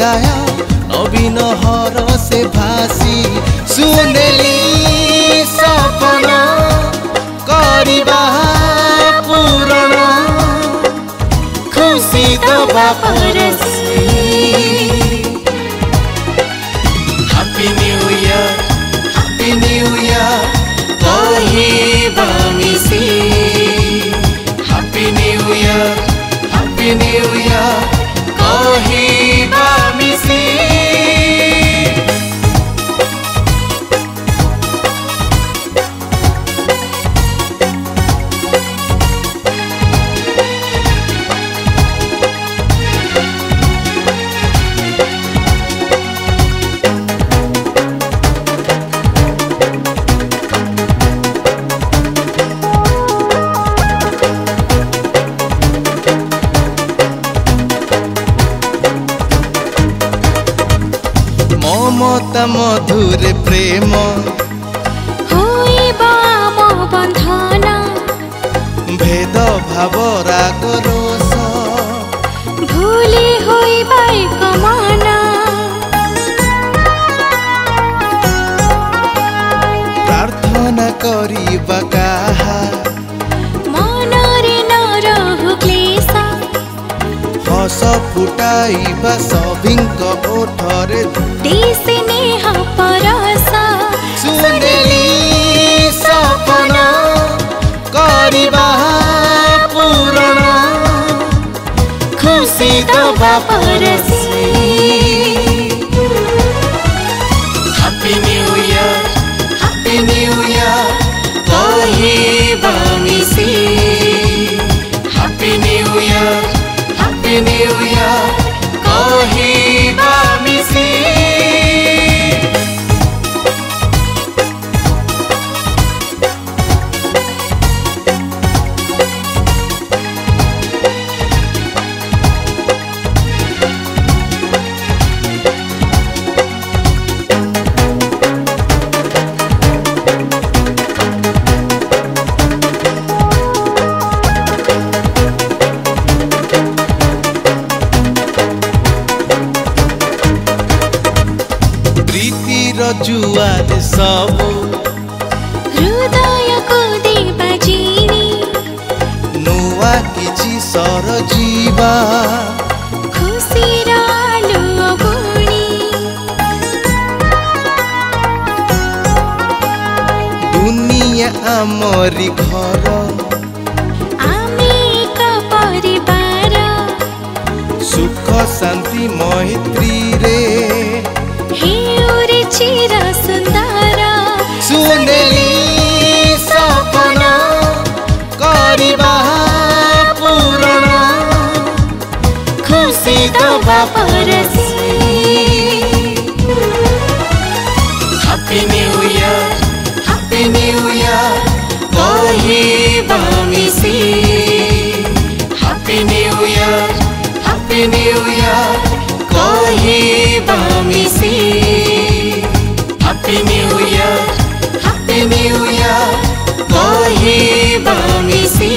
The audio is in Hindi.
विदाय नवीन हर से भासी सुनेली सपन करिबा पूरण खुशी दबा परसी हैप्पी न्यू ईयर कहिबा मिसी हैप्पी न्यू ईयर कहिबा मिसी ममता मधुर प्रेम होइबा मो बंधन भेद भाव राग रोष भूली होइबा एक मन प्रार्थना करिबा काहा मनरे न रहु क्लेश हस फुटाइबा सभिंक ओठरे स्नेह परस सुनेली सपन करिबा पूरण खुशी दबा परसी हैप्पी न्यू ईयर कहिबा मिसी हैप्पी न्यू ईयर कहिबा मिसी जुआर सब हृदय को देबा जीनी नुआ किछि सर जीवा खुशी रालु बुणी दुनिया आमरी घर आमे एक परिवार सुख शांति मैत्री रे हेउरे चिर सुंदर सुनेली सपन करिबा पूरण खुशी दबा परसी हैप्पी न्यू ईयर कहिबा मिसी हैप्पी न्यू ईयर कहिबा मिसी हैप्पी न्यू ईयर कहिबा मिसी।